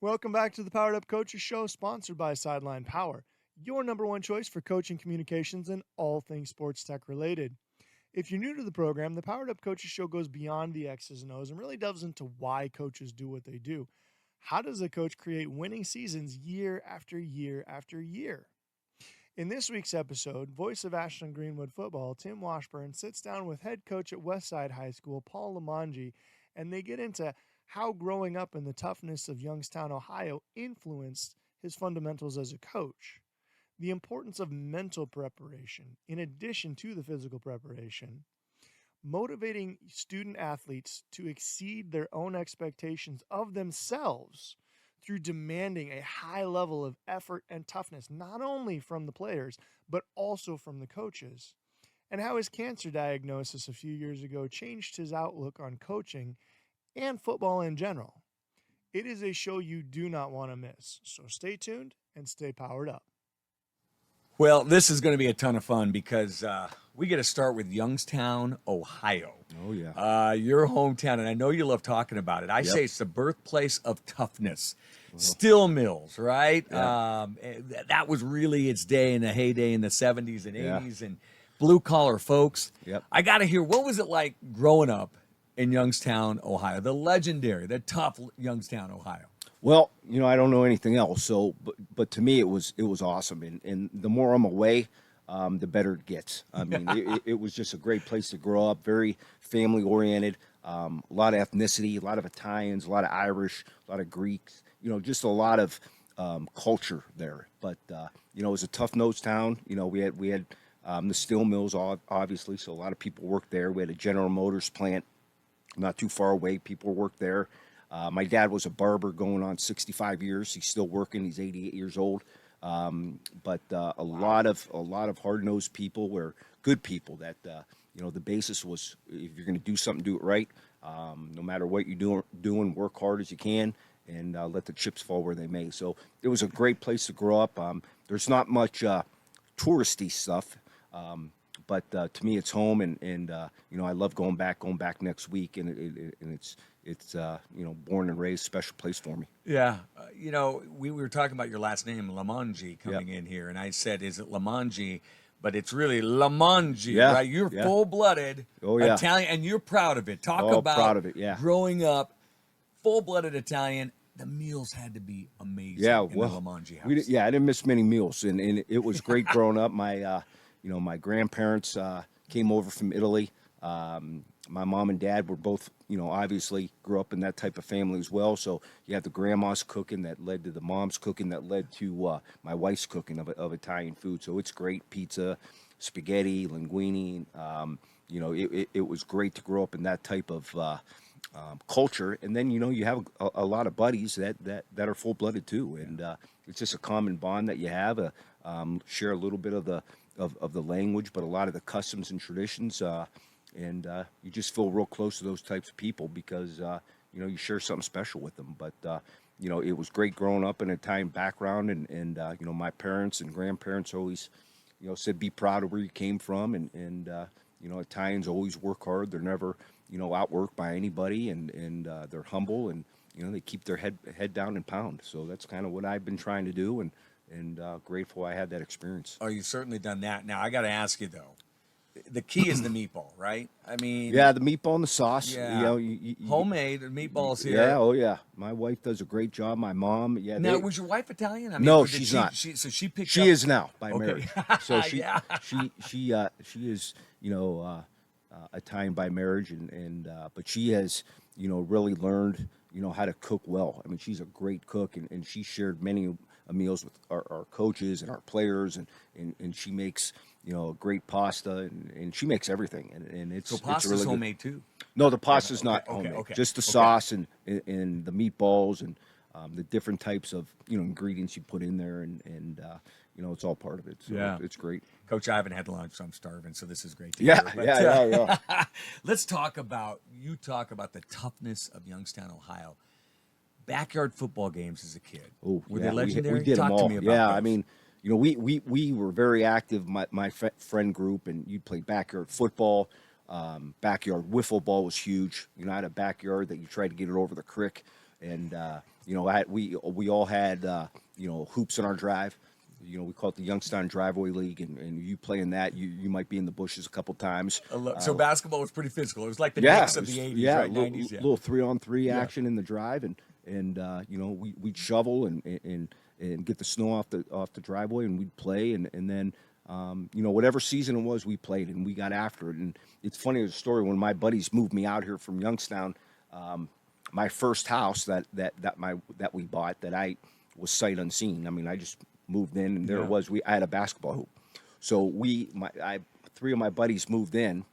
Welcome back to the Powered Up Coaches Show, sponsored by Sideline Power, your number one choice for coaching communications and all things sports tech related. If you're new to the program, the Powered Up Coaches Show goes beyond the X's and O's and really delves into why coaches do what they do. How does a coach create winning seasons year after year after year? In this week's episode, voice of Ashland Greenwood football, Tim Washburn, sits down with head coach at Westside High School, Paul Limongi, and they get into how growing up in the toughness of Youngstown, Ohio, influenced his fundamentals as a coach, the importance of mental preparation in addition to the physical preparation, motivating student athletes to exceed their own expectations of themselves through demanding a high level of effort and toughness, not only from the players, but also from the coaches, and how his cancer diagnosis a few years ago changed his outlook on coaching and football in general. It is a show you do not want to miss, so stay tuned and stay powered up. Well, this is going to be a ton of fun because we get to start with Youngstown, Ohio. Oh, yeah. Your hometown, and I know you love talking about it. I Yep. say it's the birthplace of toughness. Steel mills, right? Yeah. That was really its day in the heyday in the 70s and Yeah. 80s, and blue-collar folks. Yep. I got to hear, what was it like growing up in Youngstown, Ohio? The legendary, the tough Youngstown, Ohio. Well, I don't know anything else. So, but to me, it was awesome. And the more I'm away, the better it gets. I mean, it was just a great place to grow up. Very family oriented. A lot of ethnicity, a lot of Italians, a lot of Irish, a lot of Greeks. Just a lot of culture there. But it was a tough nosed town. We had the steel mills, obviously. So a lot of people worked there. We had a General Motors plant not too far away. People worked there. My dad was a barber going on 65 years. He's still working. He's 88 years old. But a lot of hard-nosed people were good people that, the basis was if you're going to do something, do it right. No matter what you're doing, work hard as you can and let the chips fall where they may. So it was a great place to grow up. There's not much touristy stuff. But to me, it's home, and I love going back next week, and it's born and raised, special place for me. Yeah. We were talking about your last name, Limongi, coming in here, and I said, is it Limongi? But it's really Limongi, Yeah, right? You're yeah. full-blooded Yeah. Italian, and you're proud of it. Talk Oh, about proud of it, yeah. growing up full-blooded Italian. The meals had to be amazing Yeah, in well, the Limongi house. I didn't miss many meals, and it was great growing up. My my grandparents came over from Italy. My mom and dad were both, obviously grew up in that type of family as well. So you have the grandma's cooking that led to the mom's cooking that led to my wife's cooking of Italian food. So it's great: pizza, spaghetti, linguine. It was great to grow up in that type of culture. And then you have a lot of buddies that are full blooded too, and it's just a common bond that you have. Share a little bit of the language, but a lot of the customs and traditions. And you just feel real close to those types of people because you share something special with them. But it was great growing up in an Italian background, and my parents and grandparents always said be proud of where you came from, and Italians always work hard. They're never outworked by anybody, and they're humble, and they keep their head down and pound. So that's kind of what I've been trying to do, and grateful I had that experience. Oh, you've certainly done that. Now, I got to ask you, though. The key is the meatball, right? I mean, yeah, the meatball and the sauce. Yeah. Homemade meatballs here. Yeah, oh yeah. My wife does a great job. My mom, yeah. Now, was your wife Italian? I mean, No, or did she's not. So she picked She up. is now by Okay. marriage. So she Yeah. she is Italian by marriage, and but she has really learned how to cook well. I mean, she's a great cook, and she shared many meals with our coaches and our players, and she makes great pasta, and she makes everything, and it's So it's pasta's really good. homemade too. No, the pasta's not okay, homemade. okay, Just the okay. sauce and the meatballs and the different types of ingredients you put in there, and it's all part of it. So Yeah. it's great. Coach, I haven't had lunch, so I'm starving. So this is great to Yeah, hear. But, yeah. let's talk about the toughness of Youngstown, Ohio. Backyard football games as a kid. Oh, were yeah, they legendary? We did Talk them all. to me about Yeah, those. I mean, we were very active. My friend group, and you'd play backyard football. Backyard wiffle ball was huge. I had a backyard that you tried to get it over the creek. And we all had hoops in our drive. We call it the Youngstown Driveway League, and you play in that, you might be in the bushes a couple times. So basketball was pretty physical. It was like the Yeah, Knicks it of the was, 80s, yeah, right? 90s, yeah. little 3-on-3 Yeah. action in the drive, and we'd shovel and get the snow off the driveway, and we'd play, and then whatever season it was, we played and we got after it. And it's funny, the story, when my buddies moved me out here from Youngstown, my first house that we bought, that I was sight unseen. I mean, I just moved in, and there Yeah. it was. I had a basketball hoop, so three of my buddies moved in,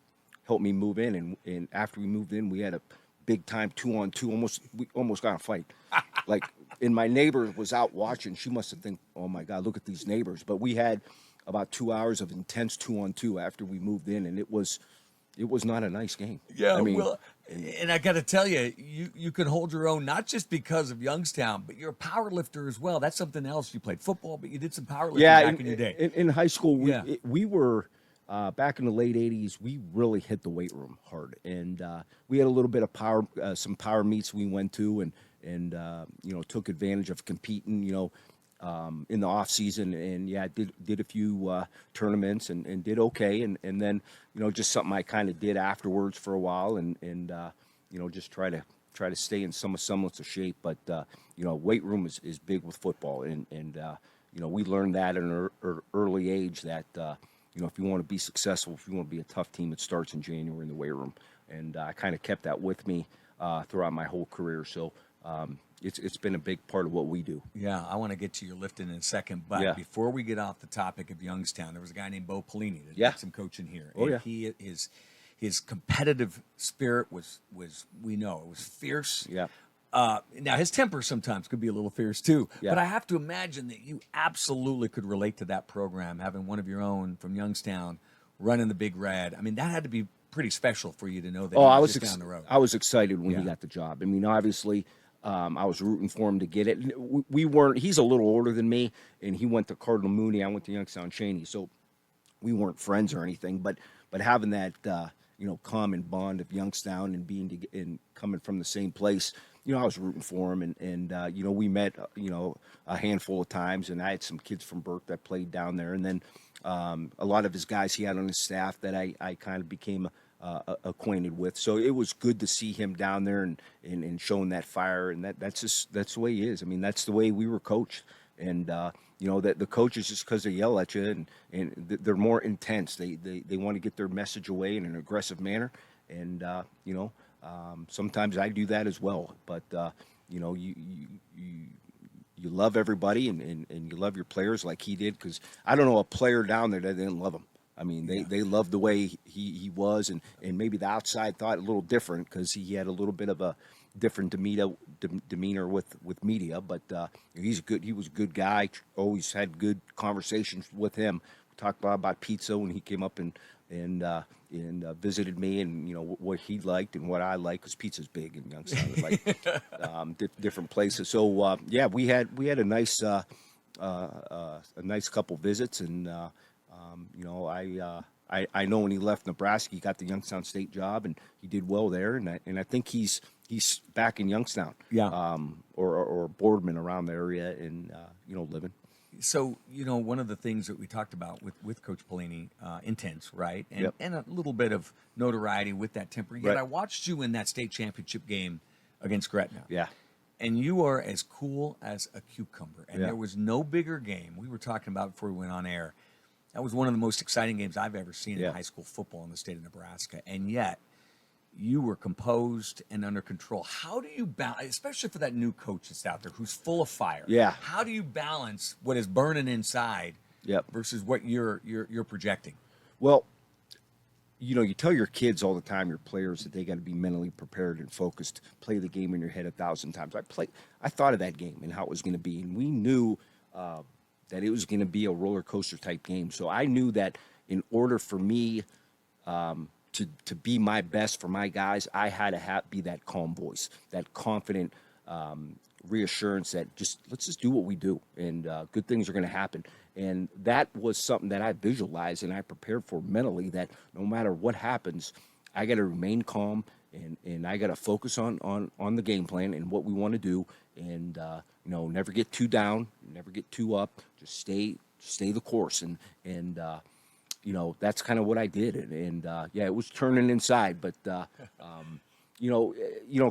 helped me move in, and after we moved in, we had a big time 2-on-2. We almost got in a fight. Like, and my neighbor was out watching. She must have think, oh my God, look at these neighbors. But we had about 2 hours of intense 2-on-2 after we moved in, and it was not a nice game. Yeah, I mean, and I got to tell you, you can hold your own, not just because of Youngstown, but you're a power lifter as well. That's something else. You played football, but you did some powerlifting back in your day. In high school, Yeah. we were back in the late '80s. We really hit the weight room hard, and we had a little bit of power, some power meets we went to, and took advantage of competing. In the off season, and did a few tournaments and did okay, and then just something I kind of did afterwards for a while, and just try to stay in some semblance of shape. But weight room is big with football, and we learned that at an early age that if you want to be successful, if you want to be a tough team, it starts in January in the weight room, and I kind of kept that with me throughout my whole career. So. It's been a big part of what we do. Yeah, I want to get to your lifting in a second, but before we get off the topic of Youngstown, there was a guy named Bo Pelini that did some coaching here. Oh, and his competitive spirit was we know it was fierce. Yeah. Now his temper sometimes could be a little fierce too, Yeah. but I have to imagine that you absolutely could relate to that program, having one of your own from Youngstown running the Big Red. I mean, that had to be pretty special for you to know that he was just down the road. I was excited when he got the job. I mean, obviously, I was rooting for him to get it. We weren't. He's a little older than me, and he went to Cardinal Mooney. I went to Youngstown Cheney, so we weren't friends or anything. But having that common bond of Youngstown and coming from the same place, I was rooting for him, and we met a handful of times, and I had some kids from Burke that played down there, and then a lot of his guys he had on his staff that I kind of became acquainted with. So it was good to see him down there and showing that fire, and that's the way he is. I mean, that's the way we were coached, and that the coaches, just because they yell at you and they're more intense, they want to get their message away in an aggressive manner, and sometimes I do that as well, but you love everybody and you love your players like he did, because I don't know a player down there that didn't love him. I mean, they loved the way he was, and maybe the outside thought a little different because he had a little bit of a different demeanor with media. But he was a good guy. Always had good conversations with him. We talked about pizza when he came up and visited me, and what he liked and what I like, because pizza's big in Youngstown, like different places. So we had a nice couple visits, and. I know when he left Nebraska, he got the Youngstown State job, and he did well there. And I think he's back in Youngstown, or Boardman around the area, and living. So one of the things that we talked about with Coach Pelini, intense, right, and a little bit of notoriety with that temper. Yet I watched you in that state championship game against Gretna. Yeah. And you are as cool as a cucumber. And there was no bigger game. We were talking about before we went on air. That was one of the most exciting games I've ever seen in high school football in the state of Nebraska. And yet, you were composed and under control. How do you balance, especially for that new coach that's out there who's full of fire? Yeah. How do you balance what is burning inside versus what you're projecting? Well, you tell your kids all the time, your players, that they got to be mentally prepared and focused, play the game in your head 1,000 times. I thought of that game and how it was going to be, and we knew that it was going to be a roller coaster type game. So I knew that in order for me to be my best for my guys, I had to be that calm voice, that confident reassurance that let's just do what we do, and good things are going to happen. And that was something that I visualized and I prepared for mentally, that no matter what happens, I got to remain calm and I got to focus on the game plan and what we want to do, and never get too down, never get too up, just stay the course, and that's kind of what I did, and yeah, it was turning inside, but a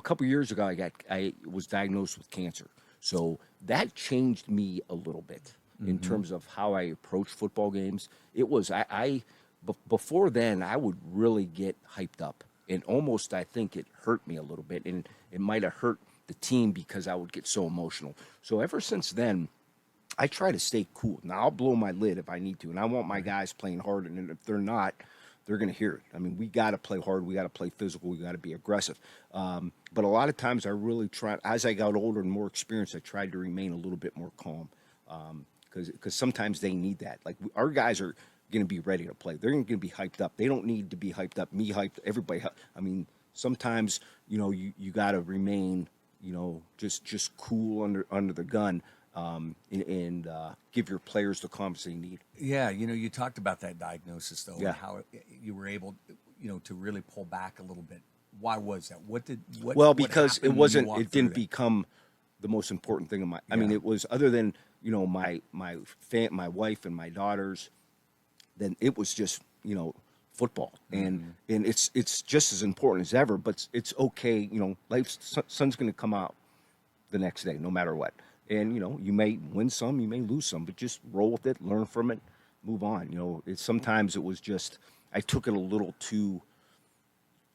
couple years ago I was diagnosed with cancer, so that changed me a little bit in terms of how I approach football games. It was before then I would really get hyped up, and almost I think it hurt me a little bit, and it might have hurt the team because I would get so emotional. So ever since then, I try to stay cool. Now I'll blow my lid if I need to, and I want my guys playing hard. And if they're not, they're going to hear it. I mean, we got to play hard. We got to play physical. We got to be aggressive. But a lot of times, I really try. As I got older and more experienced, I tried to remain a little bit more calm, because sometimes they need that. Like our guys are going to be ready to play. They're going to be hyped up. They don't need to be hyped up. Me hyped. Everybody. I mean, sometimes you got to remain just cool under the gun. And give your players the confidence they need. Yeah, you talked about that diagnosis though, Yeah. and how you were able, to really pull back a little bit. Why was that? What Well, what because happened it when you wasn't, walked it through didn't that? become the most important thing in my. I mean, Yeah. it was other than my my wife and my daughters. Then it was just football, and it's just as important as ever. But it's okay, life's sun's going to come out the next day, no matter what. And you may win some, you may lose some, but just roll with it, learn from it, move on. Sometimes it was just I took it a little too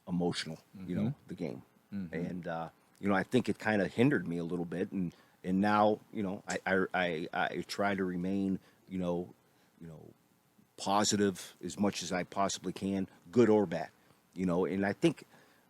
emotional, the game, and I think it kind of hindered me a little bit, and now I try to remain positive as much as I possibly can, good or bad, and I think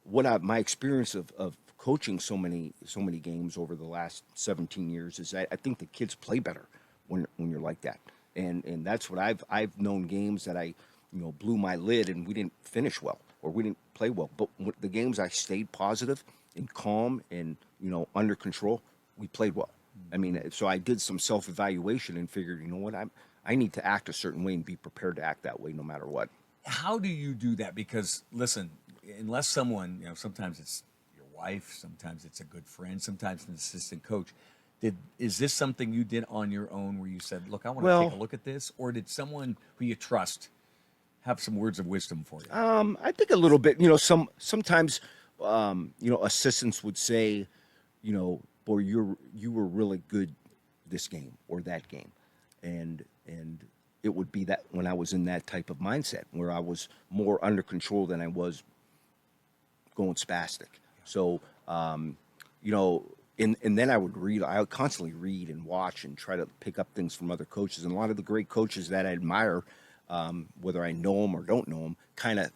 my experience of coaching so many games over the last 17 years is I think the kids play better when you're like that, and that's what I've known games that I blew my lid and we didn't finish well or we didn't play well, but the games I stayed positive and calm and under control, we played well. I mean, so I did some self-evaluation and figured, what, I need to act a certain way and be prepared to act that way no matter what. How do you do that? Because listen, unless someone, sometimes it's your wife, sometimes it's a good friend, sometimes an assistant coach. Is this something you did on your own where you said, look, I want to take a look at this? Or did someone who you trust have some words of wisdom for you? I think a little bit, sometimes, assistants would say, boy, you were really good this game or that game. And it would be that when I was in that type of mindset where I was more under control than I was going spastic. So, and then I would constantly read and watch and try to pick up things from other coaches. And a lot of the great coaches that I admire, whether I know them or don't know them, kind of,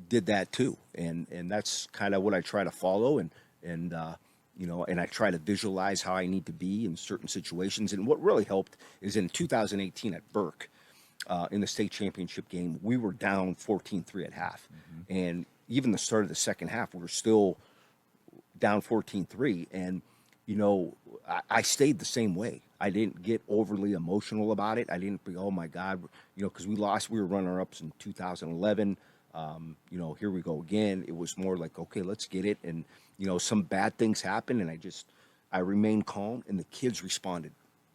did that too. And that's kind of what I try to follow. And I try to visualize how I need to be in certain situations. And what really helped is in 2018 at Burke, in the state championship game, we were down 14-3 at half. And even the start of the second half, we were still down 14-3. And, I stayed the same way. I didn't get overly emotional about it. I didn't be, oh my God, because we lost. We were runner-ups in 2011. Here we go again. It was more like, okay, let's get it. And, some bad things happened, and I remained calm, and the kids responded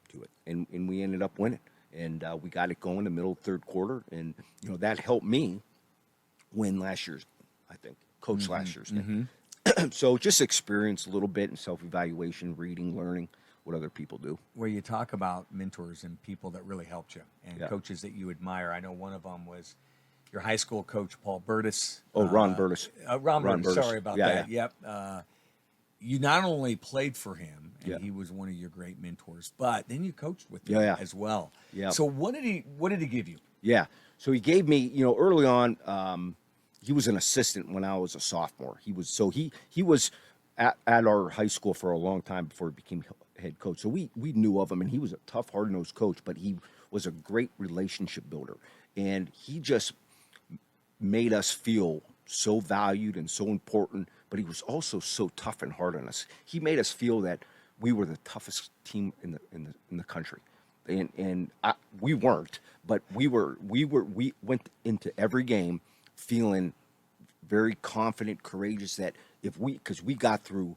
to it. And we ended up winning. And we got it going in the middle of third quarter. And, that helped me win last year's, I think, coach last year's game. So just experience a little bit in self-evaluation, reading, learning what other people do. Where you talk about mentors and people that really helped you and Yeah. coaches that you admire. I know one of them was your high school coach, Paul Burtis. Oh, Ron Burtis. Ron Ron Burtis. Burtis. Sorry about Yeah, that. Yep. You not only played for him, and Yeah. he was one of your great mentors, but then you coached with him Yeah. as well. Yeah. So what did he give you? Yeah. So he gave me, early on, he was an assistant when I was a sophomore. He was at our high school for a long time before he became head coach. So we knew of him, and he was a tough, hard-nosed coach, but he was a great relationship builder. And he just made us feel so valued and so important, but he was also so tough and hard on us. He made us feel that we were the toughest team in the country. And we weren't, but we went into every game feeling very confident, courageous, that because we got through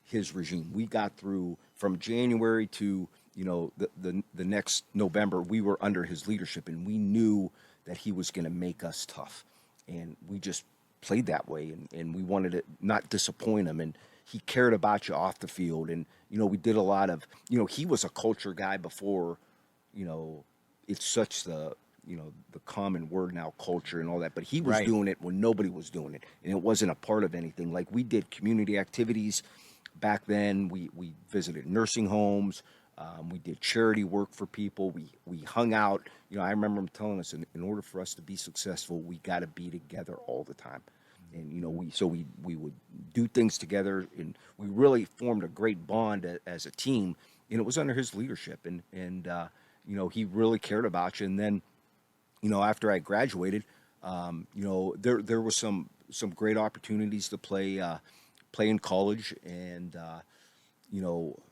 his regime. We got through from January to, the next November. We were under his leadership, and we knew that he was going to make us tough, and we just played that way, and we wanted to not disappoint him. And he cared about you off the field, and we did a lot of, he was a culture guy before, it's such the common word now, culture and all that, but he was doing it when nobody was doing it, and it wasn't a part of anything. Like, we did community activities back then. We visited nursing homes. We did charity work for people. We hung out. I remember him telling us, in order for us to be successful, we got to be together all the time. And we would do things together, and we really formed a great bond as a team. And it was under his leadership, and he really cared about you. And then, after I graduated, there was some great opportunities to play in college, and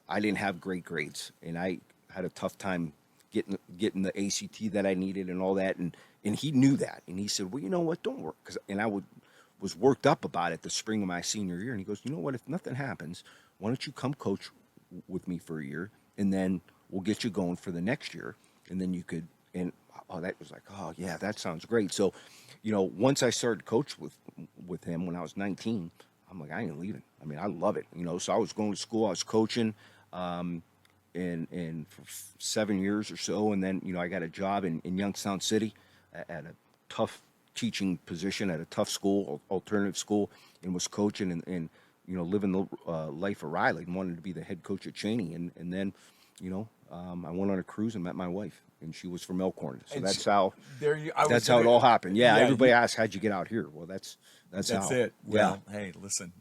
I didn't have great grades, and I had a tough time getting the ACT that I needed and all that, and he knew that, and he said, well, you know what, don't work, and I was worked up about it the spring of my senior year, and he goes, you know what, if nothing happens, why don't you come coach with me for a year, and then we'll get you going for the next year, and then you could, and that was like, oh yeah, that sounds great. So, once I started coach with him when I was 19, I'm like, I ain't leaving. I mean, I love it. So I was going to school, I was coaching, and for 7 years or so, and then I got a job in Youngstown City at a tough teaching position at a tough school, alternative school, and was coaching and living the life of Riley, and wanted to be the head coach at Cheney, and then I went on a cruise and met my wife, and she was from Elkhorn. So that's how it all happened. Yeah, everybody asks, how'd you get out here? Well, that's how. It. Well, hey, listen,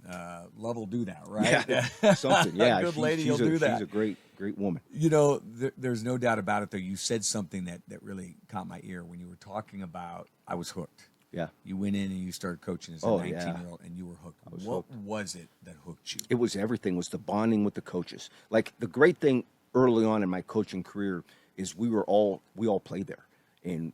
love will do that, right? Yeah, something. Yeah, good lady will do that. She's a great woman. There's no doubt about it, though. You said something that really caught my ear when you were talking about I was hooked. Yeah. You went in and you started coaching as a 19-year-old, and you were hooked. What was it that hooked you? It was everything. It was the bonding with the coaches. Like, the great thing early on in my coaching career is we all played there. And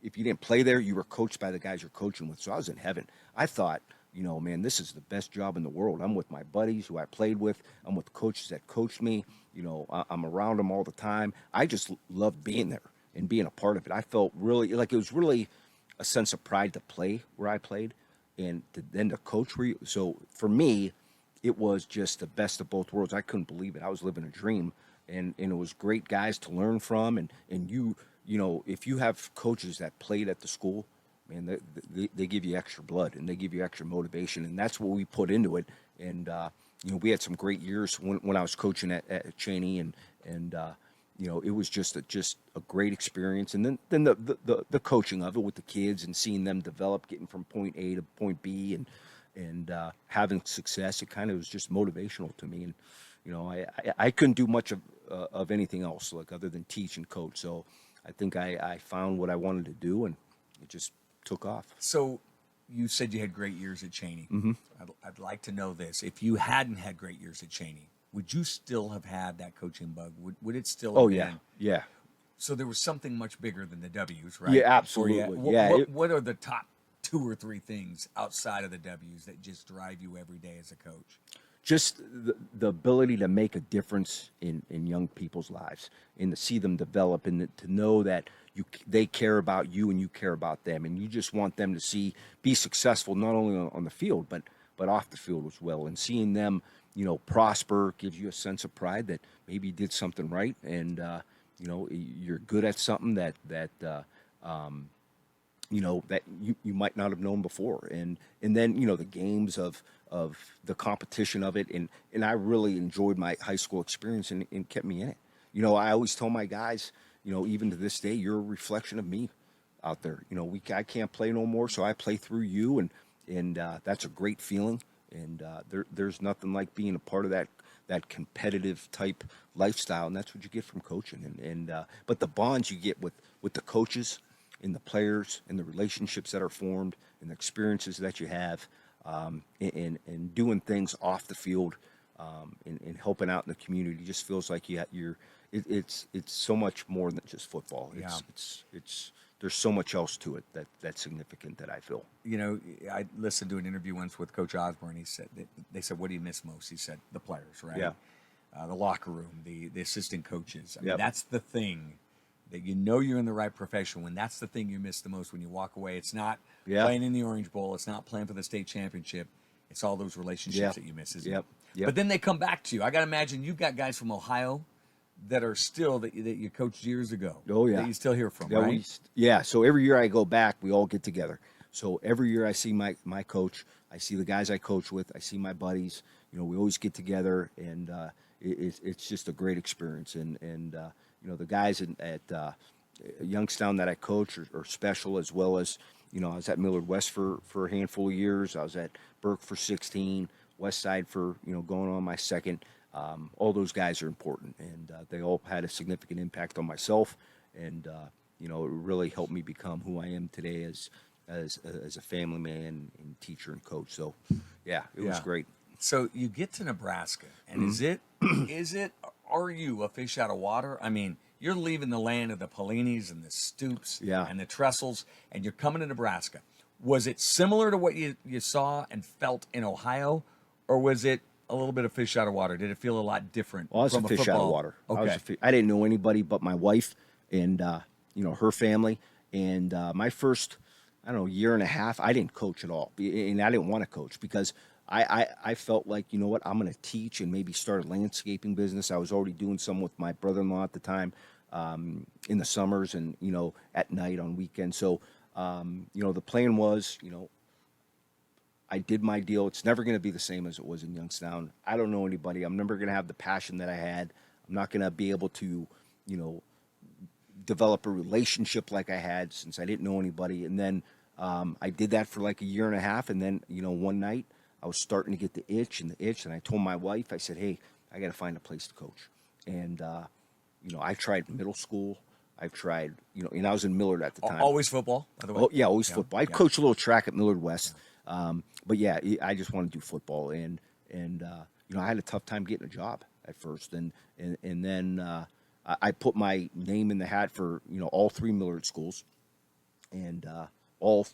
if you didn't play there, you were coached by the guys you're coaching with. So I was in heaven. I thought, man, this is the best job in the world. I'm with my buddies who I played with. I'm with the coaches that coached me. I'm around them all the time. I just loved being there and being a part of it. I felt really like it was really a sense of pride to play where I played, and then to coach where you. So for me, it was just the best of both worlds. I couldn't believe it. I was living a dream, and it was great guys to learn from. And if you have coaches that played at the school, man, they give you extra blood, and they give you extra motivation, and that's what we put into it. And we had some great years when I was coaching at Cheney, and it was just a great experience. And then the coaching of it with the kids and seeing them develop, getting from point A to point B, and having success, it kind of was just motivational to me. And I couldn't do much of anything else, like, other than teach and coach. So I think I found what I wanted to do, and it just took off. So you said you had great years at Cheney. Mm-hmm. I'd like to know this. If you hadn't had great years at Cheney, would you still have had that coaching bug? Would it still have been? Yeah. So there was something much bigger than the W's, right? Yeah, absolutely. What are the top 2 or 3 things outside of the W's that just drive you every day as a coach? Just the ability to make a difference in young people's lives, and to see them develop, and to know that they care about you and you care about them, and you just want them to be successful, not only on the field but off the field as well. And seeing them prosper gives you a sense of pride that maybe you did something right, and you're good at something that you might not have known before. And then the games of the competition of it, and I really enjoyed my high school experience, and kept me in it. I always tell my guys, even to this day, you're a reflection of me out there. I can't play no more, so I play through you, and that's a great feeling. And there's nothing like being a part of that competitive type lifestyle, and that's what you get from coaching. But the bonds you get with the coaches and the players, and the relationships that are formed, and the experiences that you have, and doing things off the field, and helping out in the community, just feels like it's so much more than just football. It's there's so much else to it that's significant that I feel. You know, I listened to an interview once with Coach Osborne. He said, they said, what do you miss most? He said, the players, right? Yeah. The locker room, the assistant coaches. I mean, Yep. that's the thing that you know you're in the right profession when that's the thing you miss the most when you walk away. It's not Yeah. playing in the Orange Bowl. It's not playing for the state championship. It's all those relationships Yep. that you miss, isn't Yep. it? Yep. But then they come back to you. I got to imagine you've got guys from Ohio that are still that you coached years ago. Oh, yeah. That you still hear from, Yeah, right? So every year I go back, we all get together. So every year I see my coach, I see the guys I coach with, I see my buddies. You know, we always get together, and it's just a great experience. And you know, the guys at Youngstown that I coach are special, as well as, you know, I was at Millard West for a handful of years. I was at Burke for 16, Westside for, you know, going on my second. All those guys are important, and they all had a significant impact on myself, and you know, it really helped me become who I am today as a family man and teacher and coach. So, yeah, it was great. So you get to Nebraska, and are you a fish out of water? I mean, you're leaving the land of the Pellinis and the Stoops and the Trestles, and you're coming to Nebraska. Was it similar to what you saw and felt in Ohio, or was it a little bit of fish out of water? Did it feel a lot different? Well, I was from a fish out of water. Okay. I didn't know anybody but my wife and you know, her family. And my first, I don't know, year and a half, I didn't coach at all, and I didn't want to coach because I felt like, you know what, I'm going to teach and maybe start a landscaping business. I was already doing some with my brother-in-law at the time, in the summers and, you know, at night on weekends. So, you know, the plan was, you know, I did my deal. It's never going to be the same as it was in Youngstown. I don't know anybody. I'm never going to have the passion that I had. I'm not going to be able to, you know, develop a relationship like I had since I didn't know anybody. And then I did that for like a year and a half. And then, you know, one night I was starting to get the itch. And I told my wife, I said, hey, I got to find a place to coach. And, you know, I tried middle school. I've tried, you know, and I was in Millard at the time. Always football, by the way? Oh, yeah, always football. I coached a little track at Millard West. But yeah, I just want to do football. And you know, I had a tough time getting a job at first. And then I put my name in the hat for, you know, all three Millard schools and all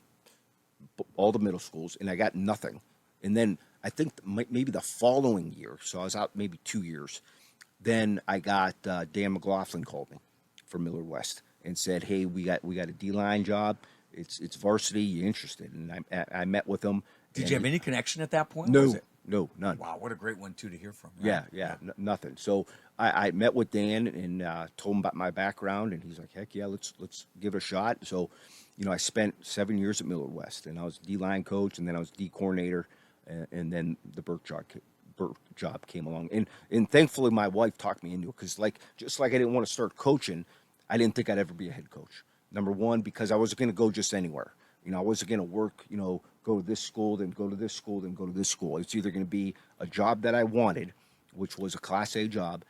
the middle schools, and I got nothing. And then I think maybe the following year, so I was out maybe 2 years, then I got Dan McLaughlin called me from Millard West and said, hey, we got a D-line job. It's varsity. You interested? And I met with him. Did you have any connection at that point? No, none. Wow, what a great one, too, to hear from. Right? Yeah, nothing. So I met with Dan and told him about my background, and he's like, heck yeah, let's give it a shot. So, you know, I spent 7 years at Millard West, and I was D-line coach, and then I was D coordinator, and then the Burke job came along. And thankfully, my wife talked me into it, because just like I didn't want to start coaching, I didn't think I'd ever be a head coach. Number one, because I wasn't going to go just anywhere. You know, I wasn't going to work, you know, go to this school, then go to this school, then go to this school. It's either going to be a job that I wanted, which was a Class A job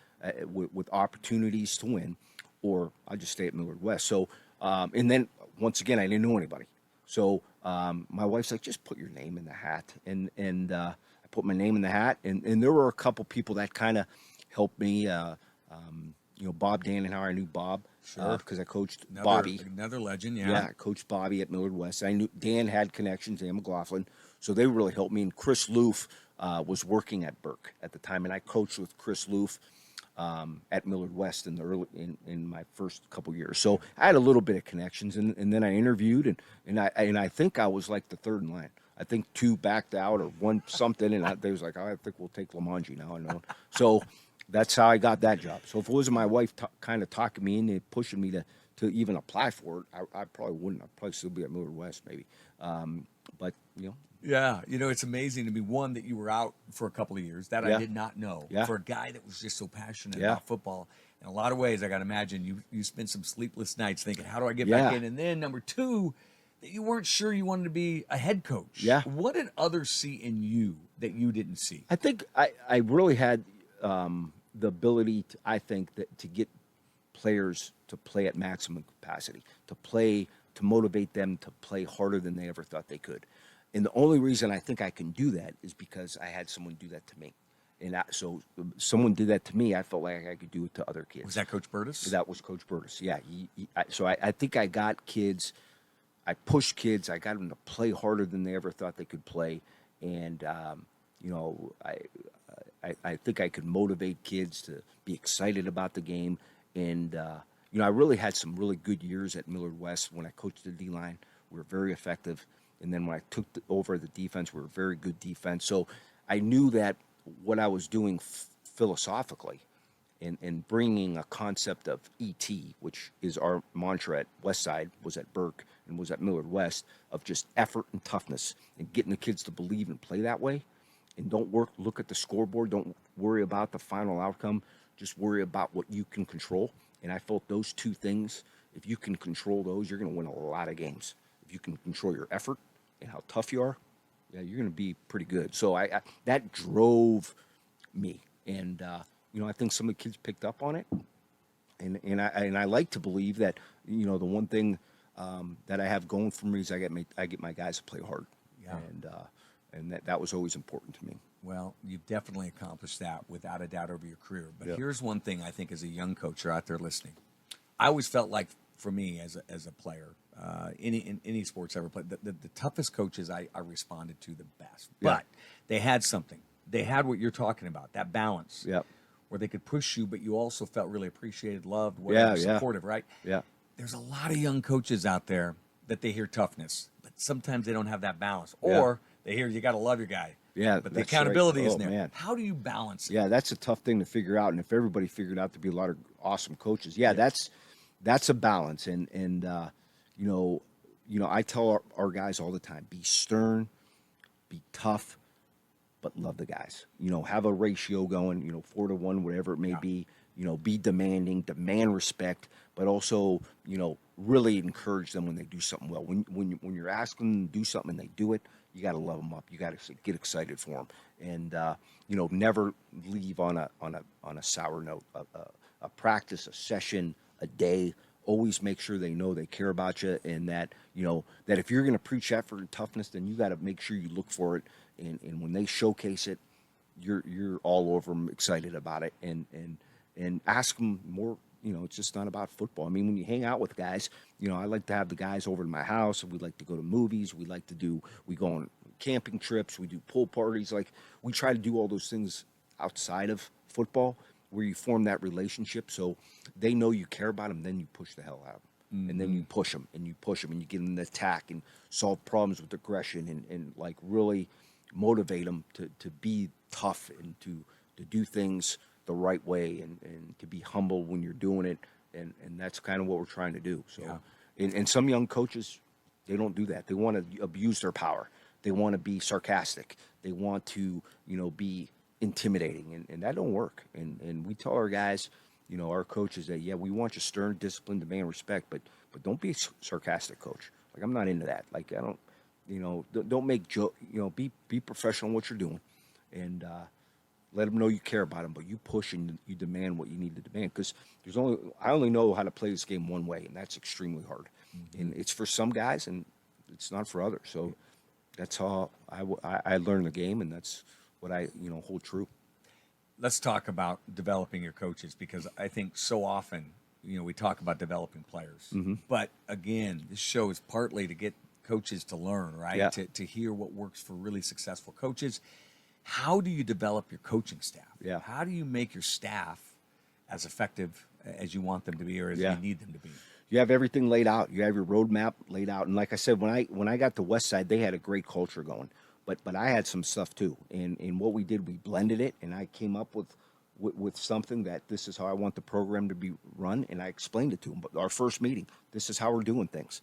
with opportunities to win, or I'll just stay at Millard West. So, and then, once again, I didn't know anybody. So my wife's like, just put your name in the hat. And I put my name in the hat. And there were a couple people that kind of helped me. You know, Bob Danenhauer, I knew Bob. Sure. Because I coached Bobby. Another legend, yeah. Yeah, I coached Bobby at Millard West. I knew Dan had connections, Dan McLaughlin. So they really helped me. And Chris Loof was working at Burke at the time. And I coached with Chris Loof at Millard West in my first couple years. So I had a little bit of connections. And then I interviewed, and I think I was like the third in line. I think two backed out or one something. And they was like, oh, I think we'll take Limongi now. I know. So that's how I got that job. So if it wasn't my wife kind of talking me into pushing me to even apply for it, I probably wouldn't. I'd probably still be at Millard West maybe. But, you know. Yeah, you know, it's amazing to me, one, that you were out for a couple of years. That I did not know. Yeah. For a guy that was just so passionate about football. In a lot of ways, I got to imagine you spent some sleepless nights thinking, how do I get back in? And then, number two, that you weren't sure you wanted to be a head coach. Yeah. What did others see in you that you didn't see? I think I really had the ability, to get players to play at maximum capacity, to motivate them to play harder than they ever thought they could. And the only reason I think I can do that is because I had someone do that to me. So someone did that to me. I felt like I could do it to other kids. Was that Coach Burtis? That was Coach Burtis. Yeah. So I think I got kids. I pushed kids. I got them to play harder than they ever thought they could play, and you know, I think I could motivate kids to be excited about the game. And you know, I really had some really good years at Millard West when I coached the D line. We were very effective, and then when I took over the defense, we were very good defense. So I knew that what I was doing philosophically, and bringing a concept of ET, which is our mantra at Westside, was at Burke and was at Millard West, of just effort and toughness, and getting the kids to believe and play that way. And don't look at the scoreboard. Don't worry about the final outcome. Just worry about what you can control. And I felt those two things, if you can control those, you're going to win a lot of games. If you can control your effort and how tough you are, yeah, you're going to be pretty good. So I that drove me. And you know, I think some of the kids picked up on it. And I like to believe that, you know, the one thing that I have going for me is I get my guys to play hard. Yeah. And that was always important to me. Well, you've definitely accomplished that without a doubt over your career. But Yeah. here's one thing I think as a young coach, you're out there listening. I always felt like, for me as a player, in any sports I ever played, the toughest coaches I responded to the best. Yeah. But they had something. They had what you're talking about, that balance. Yep. Where they could push you, but you also felt really appreciated, loved, whatever, Yeah. supportive, right? Yeah. There's a lot of young coaches out there that they hear toughness, but sometimes they don't have that balance. Yeah. Or they hear you got to love your guy. Yeah, But the that's accountability right. isn't Oh, there. man. How do you balance it? Yeah, that's a tough thing to figure out. And if everybody figured out to be a lot of awesome coaches, that's a balance. And you know, I tell our guys all the time: be stern, be tough, but love the guys. You know, have a ratio going. You know, 4-1, whatever it may be. You know, be demanding, demand respect, but also, you know, really encourage them when they do something well. When you're asking them to do something and they do it, you got to love them up. You got to get excited for them, and you know, never leave on a sour note. A practice, a session, a day. Always make sure they know they care about you, and that, you know, that if you're going to preach effort and toughness, then you got to make sure you look for it, and when they showcase it, you're all over them, excited about it, and ask them more. You know, it's just not about football. I mean, when you hang out with guys, you know, I like to have the guys over to my house, and we like to go to movies. We go on camping trips. We do pool parties. Like, we try to do all those things outside of football where you form that relationship so they know you care about them. Then you push the hell out of them. Mm-hmm. And then you push them and you push them and you get them to attack and solve problems with aggression and like really motivate them to be tough and to do things the right way and to be humble when you're doing it, and that's kind of what we're trying to do. So, and some young coaches, they don't do that. They want to abuse their power. They want to be sarcastic. They want to, you know, be intimidating, and that don't work. And we tell our guys, you know, our coaches, that we want you stern, disciplined, demand respect, but don't be sarcastic, coach. Like, I'm not into that. Like, I don't, you know, don't make joke. You know, be professional in what you're doing, and let them know you care about them, but you push and you demand what you need to demand, because I only know how to play this game one way, and that's extremely hard. Mm-hmm. And it's for some guys, and it's not for others. So that's how I learn the game, and that's what I, you know, hold true. Let's talk about developing your coaches, because I think so often, you know, we talk about developing players, Mm-hmm. but again, this show is partly to get coaches to learn, right? Yeah. To hear what works for really successful coaches. How do you develop your coaching staff? Yeah. How do you make your staff as effective as you want them to be, or as you need them to be? You have everything laid out. You have your roadmap laid out. And like I said, when I got to Westside, they had a great culture going. But I had some stuff too. And what we did, we blended it, and I came up with something that this is how I want the program to be run, and I explained it to them. But our first meeting, this is how we're doing things.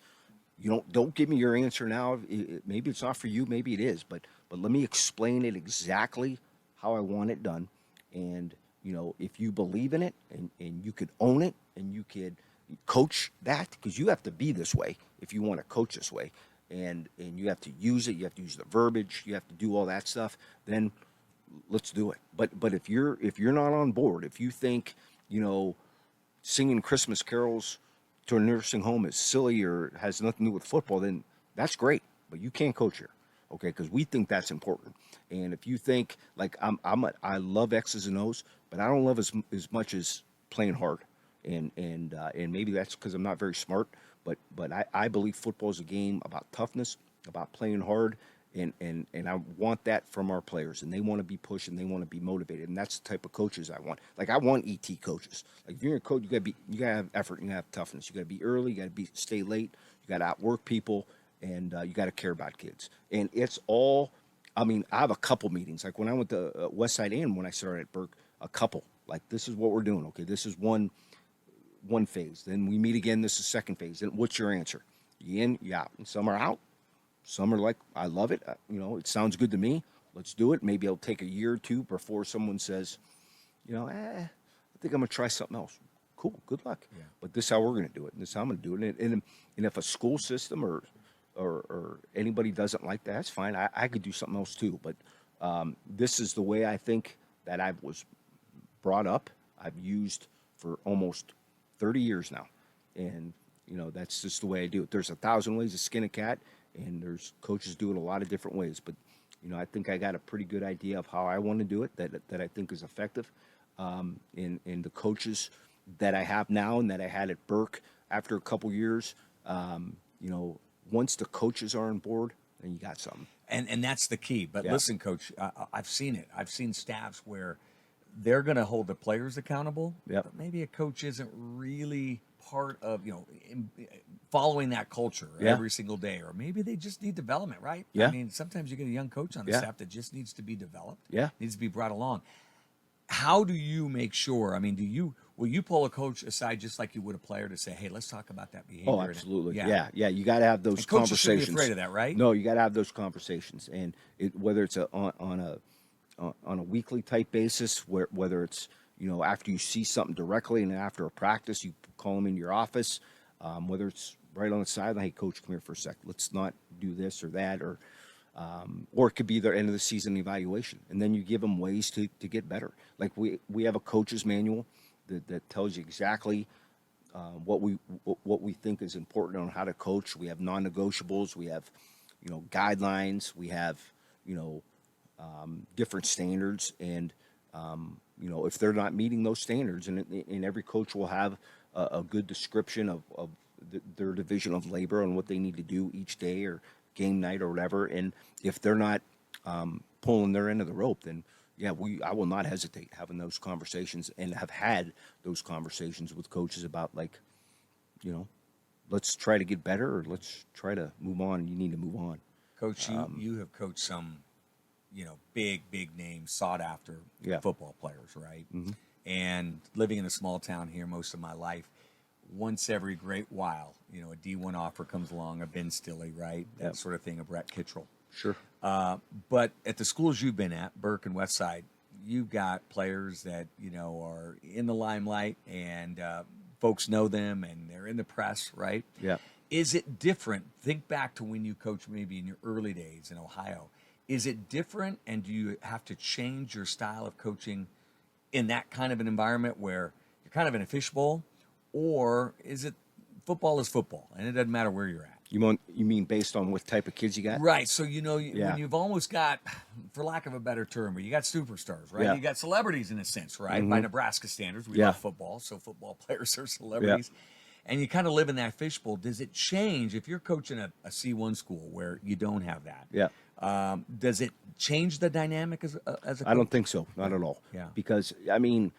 You don't give me your answer now. Maybe it's not for you, maybe it is, but let me explain it exactly how I want it done. And, you know, if you believe in it and you could own it and you could coach that, because you have to be this way if you want to coach this way, and you have to use it, you have to use the verbiage, you have to do all that stuff, then let's do it. But if you're not on board, if you think, you know, singing Christmas carols to a nursing home is silly or has nothing to do with football, then that's great, but you can't coach here. okay? Because we think that's important. And if you think like I love X's and O's, but I don't love as much as playing hard. And maybe that's because I'm not very smart, but I believe football is a game about toughness, about playing hard, and I want that from our players, and they want to be pushed and they want to be motivated, and that's the type of coaches I want. Like I want ET coaches. Like if you're a coach, you gotta have effort, you gotta have toughness, you gotta be early, you gotta stay late, you gotta outwork people, and you gotta care about kids. And it's all. I mean, I have a couple meetings. Like when I went to Westside and when I started at Burke, a couple. Like this is what we're doing. Okay, this is one phase. Then we meet again. This is second phase. Then what's your answer? You in? You out? And some are out. Some are like, I love it. It sounds good to me. Let's do it. Maybe it'll take a year or two before someone says, I think I'm gonna try something else. Cool. Good luck. Yeah. But this is how we're gonna do it. And this is how I'm gonna do it. And if a school system or anybody doesn't like that, that's fine. I could do something else too. But this is the way I think that I was brought up. I've used for almost 30 years now. And, that's just the way I do it. There's 1,000 ways to skin a cat, and there's coaches do it a lot of different ways. But, I think I got a pretty good idea of how I want to do it that I think is effective. In the coaches that I have now and that I had at Burke after a couple years, once the coaches are on board, then you got something. And that's the key. But Yeah. listen, Coach, I've seen it. I've seen staffs where they're going to hold the players accountable, Yep. but maybe a coach isn't really part of, following that culture Yeah. every single day. Or maybe they just need development, right? Yeah. I mean, sometimes you get a young coach on the Yeah. staff that just needs to be developed, Yeah. needs to be brought along. How do you make sure? I mean, will you pull a coach aside just like you would a player to say, hey, let's talk about that behavior? Oh, absolutely. Yeah. You got to have those And coaches shouldn't conversations. be afraid of that, right? No, you got to have those conversations, and whether it's on a weekly type basis, whether it's after you see something directly and after a practice you call them into your office, whether it's right on the sideline, hey coach, come here for a sec, let's not do this or that, or it could be their end of the season evaluation, and then you give them ways to get better. Like we have a coach's manual that tells you exactly what we think is important on how to coach. We have non-negotiables. We have guidelines. We have different standards, and if they're not meeting those standards, and every coach will have a good description of their division of labor and what they need to do each day or game night or whatever. And if they're not pulling their end of the rope, then I will not hesitate having those conversations, and have had those conversations with coaches about let's try to get better, or let's try to move on. You need to move on. Coach, you have coached some, big names, sought after football players, right? Mm-hmm. And living in a small town here most of my life, once every great while, a D1 offer comes along, a Ben Stilley, right? That sort of thing, a Brett Kittrell. Sure. But at the schools you've been at, Burke and Westside, you've got players that, are in the limelight, and folks know them and they're in the press, right? Yeah. Is it different? Think back to when you coached maybe in your early days in Ohio. Is it different, and do you have to change your style of coaching in that kind of an environment where you're kind of in a fishbowl? Or is it football is football, and it doesn't matter where you're at? You mean based on what type of kids you got? Right. So, when you've almost got, for lack of a better term, where you got superstars, right? Yeah. You got celebrities in a sense, right? Mm-hmm. By Nebraska standards, we Yeah. love football, so football players are celebrities. And you kind of live in that fishbowl. Does it change if you're coaching a C1 school where you don't have that? Yeah. Does it change the dynamic as a coach? I don't think so. Not at all. Yeah. Because I mean,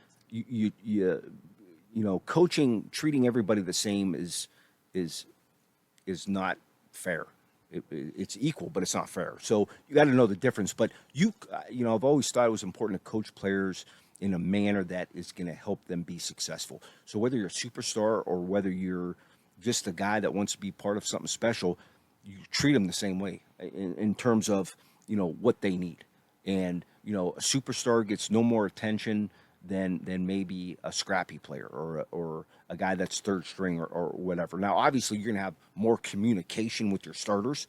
coaching, treating everybody the same is not fair. It's equal, but it's not fair. So you got to know the difference. But I've always thought it was important to coach players in a manner that is going to help them be successful. So whether you're a superstar or whether you're just a guy that wants to be part of something special, you treat them the same way in terms of what they need. And a superstar gets no more attention than maybe a scrappy player or a guy that's third string or whatever. Now, obviously, you're going to have more communication with your starters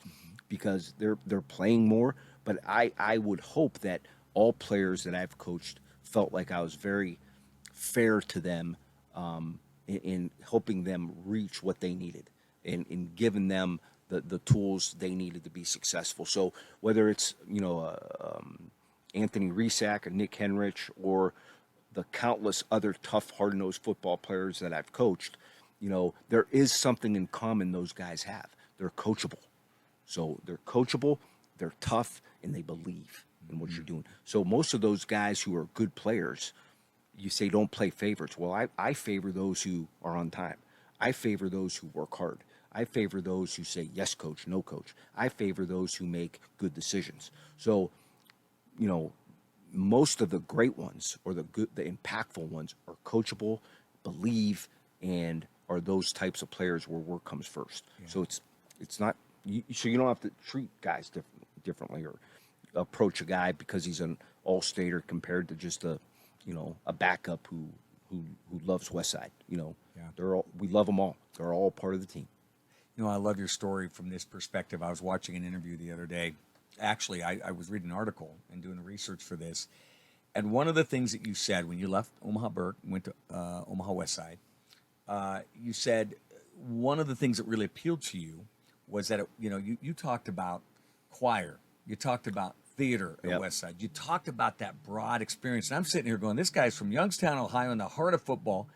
because they're playing more. But I would hope that all players that I've coached felt like I was very fair to them in helping them reach what they needed and giving them the tools they needed to be successful. So whether it's, Anthony Resac or Nick Henrich or the countless other tough, hard-nosed football players that I've coached, there is something in common those guys have. They're coachable. So they're coachable, they're tough, and they believe in what you're doing. So most of those guys who are good players, you say don't play favorites. Well, I favor those who are on time. I favor those who work hard. I favor those who say yes, coach, no, coach. I favor those who make good decisions. So, most of the great ones or the impactful ones are coachable, believe, and are those types of players where work comes first. Yeah. So it's not so you don't have to treat guys differently or approach a guy because he's an all-stater compared to just a backup who loves Westside. We love them all. They're all part of the team. I love your story from this perspective. I was watching an interview the other day. Actually, I was reading an article and doing the research for this. And one of the things that you said when you left Omaha Burke, went to Omaha Westside, you said one of the things that really appealed to you was that, you talked about choir. You talked about theater at Westside. You talked about that broad experience. And I'm sitting here going, this guy's from Youngstown, Ohio, in the heart of football.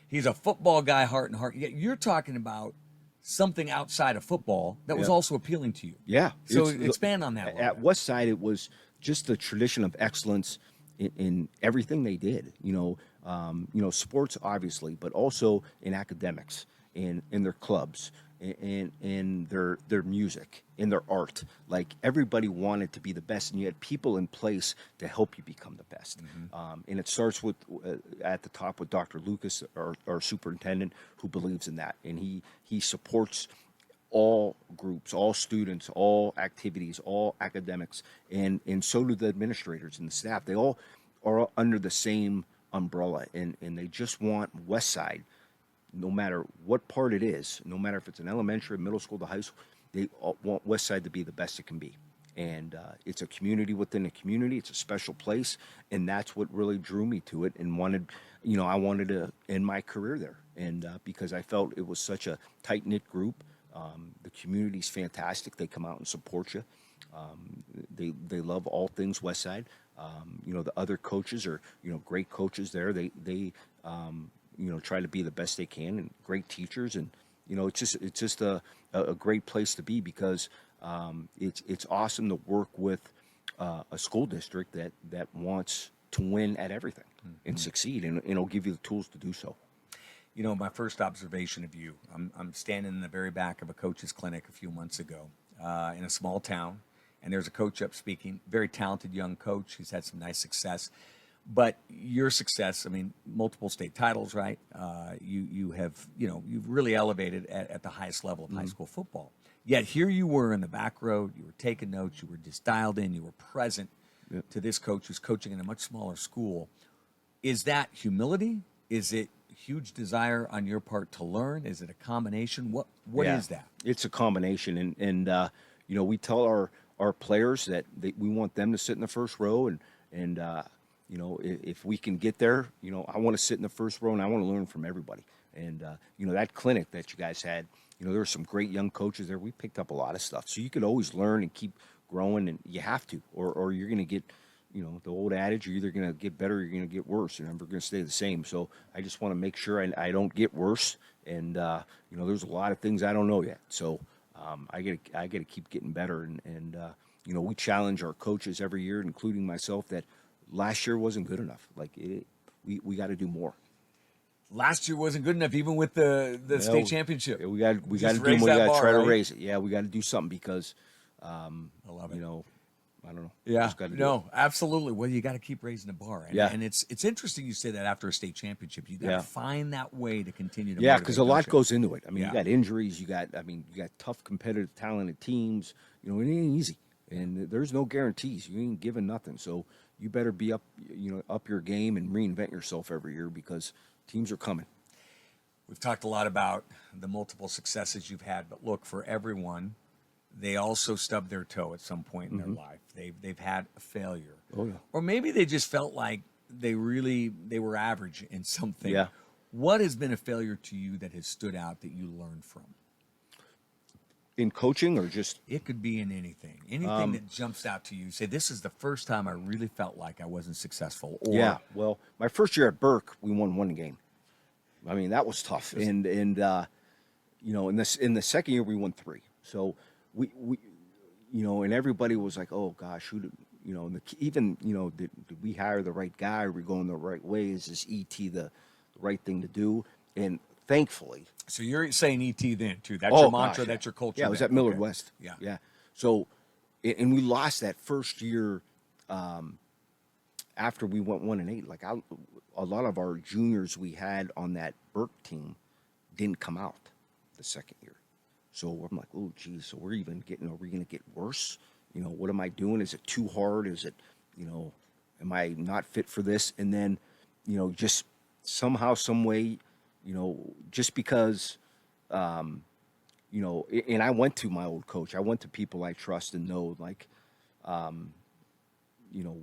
He's a football guy, heart and heart. Yet you're talking about something outside of football that was also appealing to you. Yeah. So expand on that. At Westside, it was just the tradition of excellence in everything they did. Sports obviously, but also in academics, in their clubs, in their music, in their art. Like everybody wanted to be the best, and you had people in place to help you become the best. And it starts with at the top with Dr. Lucas, our superintendent, who believes in that, and he supports all groups, all students, all activities, all academics, and so do the administrators and the staff. They all are under the same umbrella, and they just want Westside, no matter what part it is, no matter if it's an elementary, middle school, to high school, they all want Westside to be the best it can be. And it's a community within a community. It's a special place, and that's what really drew me to it. And I wanted to end my career there, and because I felt it was such a tight knit group. The community's fantastic. They come out and support you. They love all things Westside. The other coaches are great coaches there. They try to be the best they can, and great teachers, and it's just a great place to be because it's awesome to work with a school district that wants to win at everything and succeed, and it'll give you the tools to do so. My first observation of you, I'm standing in the very back of a coach's clinic a few months ago in a small town, and there's a coach up speaking, very talented young coach. He's had some nice success. But your success, multiple state titles, right? You have, you've really elevated at the highest level of high school football. Yet here you were in the back row, you were taking notes, you were just dialed in, you were present to this coach who's coaching in a much smaller school. Is that humility? Is it huge desire on your part to learn? Is it a combination? What is that? It's a combination, and we tell our players that we want them to sit in the first row, and if we can get there, I want to sit in the first row and I want to learn from everybody. And, that clinic that you guys had, there were some great young coaches there. We picked up a lot of stuff. So you could always learn and keep growing, and you have to, or you're going to get, the old adage, you're either going to get better or you're going to get worse. You're never going to stay the same. So I just want to make sure I don't get worse. And, there's a lot of things I don't know yet. So I got to keep getting better. And we challenge our coaches every year, including myself, that last year wasn't good enough. We got to do more. Last year wasn't good enough, even with the state championship. We got to do more. We got to try to raise it. Yeah, we got to do something because, I love it. I don't know. Yeah, absolutely. Well, you got to keep raising the bar. And it's interesting you say that after a state championship, you got to find that way to continue to. Yeah, because a lot goes into it. You got injuries. You got tough, competitive, talented teams. It ain't easy, and there's no guarantees. You ain't giving nothing. So you better be up your game and reinvent yourself every year because teams are coming. We've talked a lot about the multiple successes you've had, but look, for everyone, they also stubbed their toe at some point in their life. They've had a failure. Oh, yeah. Or maybe they just felt like they were average in something. Yeah. What has been a failure to you that has stood out that you learned from? In coaching or just? It could be in anything. Anything that jumps out to you. Say, this is the first time I really felt like I wasn't successful. Or Yeah. Well, my first year at Burke, we won one game. I mean, that was tough. And you know, in the second year we won three. So we you know, and everybody was like, "Oh gosh, you know, and even you know, did we hire the right guy? Are we going the right way? Is this ET the right thing to do?" And thankfully, so you're saying ET then too. That's oh your mantra. gosh, yeah. That's your culture. Yeah, I was then. at Millard Okay. West. Yeah. Yeah. So, and we lost that first year after we went 1-8. Like a lot of our juniors we had on that Burke team didn't come out the second year. So I'm like, oh, geez, so are we going to get worse? You know, what am I doing? Is it too hard? Is it, you know, am I not fit for this? And then, you know, just somehow, some way, you know, just because, you know, and I went to my old coach. I went to people I trust and know, like, you know,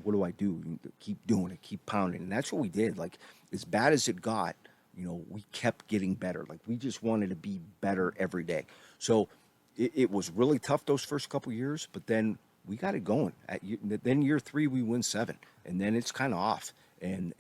what do I do? Keep doing it, keep pounding. And that's what we did. Like, as bad as it got, you know, we kept getting better. Like, we just wanted to be better every day. So it was really tough those first couple years, but then we got it going. Then year 3, we win 7, and then it's kind of off. And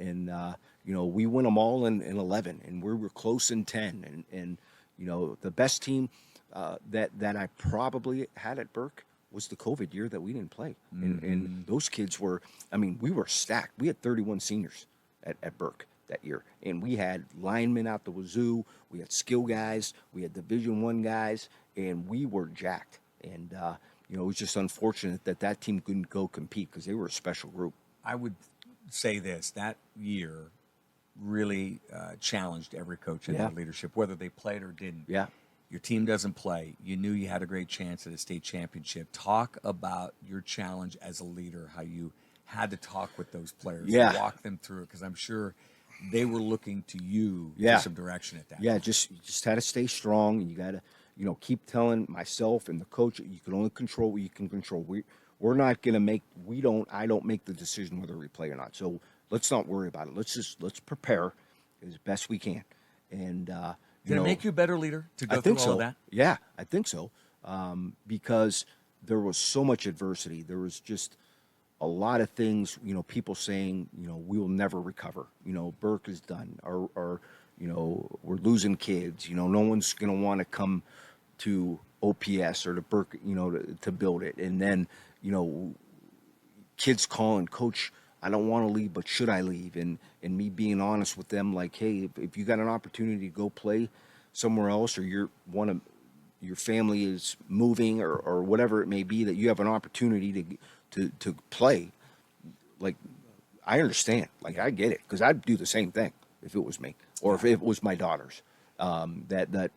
you know, we win them all in 11, and we were close in 10. And you know, the best team that I probably had at Burke was the COVID year that we didn't play. And those kids were, I mean, we were stacked. We had 31 seniors at Burke that year. And we had linemen out the wazoo. We had skill guys. We had Division I guys. And we were jacked. And, you know, it was just unfortunate that team couldn't go compete because they were a special group. I would say this, that year really challenged every coach in their leadership, whether they played or didn't. Yeah. Your team doesn't play. You knew you had a great chance at a state championship. Talk about your challenge as a leader, how you had to talk with those players, walk them through it, because I'm sure they were looking to you for some direction at that. Yeah, point. just had to stay strong, and you got to, you know, keep telling myself and the coach, you can only control what you can control. We're not going to make, I don't make the decision whether we play or not. So let's not worry about it. Let's prepare as best we can. And, Did it make you a better leader to go through all of that? Yeah, I think so. Because there was so much adversity. There was just a lot of things, you know, people saying, you know, we will never recover. You know, Burke is done. Or you know, we're losing kids. You know, no one's going to want to come to OPS or to Burke, you know, to build it. And then, you know, kids calling, Coach, I don't want to leave, but should I leave? And me being honest with them, like, hey, if you got an opportunity to go play somewhere else, or your family is moving, or whatever it may be, that you have an opportunity to play, like, I understand, like, I get it, because I'd do the same thing if it was me, or if it was my daughters, that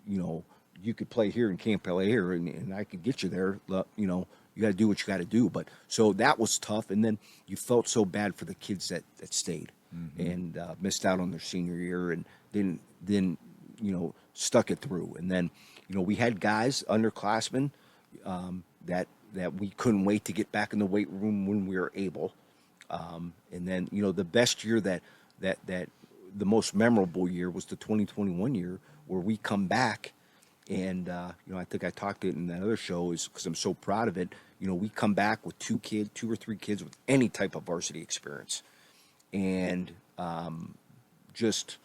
you know, you could play here and can't play here, and I could get you there, you know. You got to do what you got to do. But so that was tough. And then you felt so bad for the kids that stayed and missed out on their senior year, and then, you know, stuck it through. And then, you know, we had guys, underclassmen, that we couldn't wait to get back in the weight room when we were able. And then, you know, the best year that the most memorable year was the 2021 year, where we come back. And, you know, I think I talked it in that other show, is because I'm so proud of it. You know, we come back with 2 or 3 kids with any type of varsity experience, and just,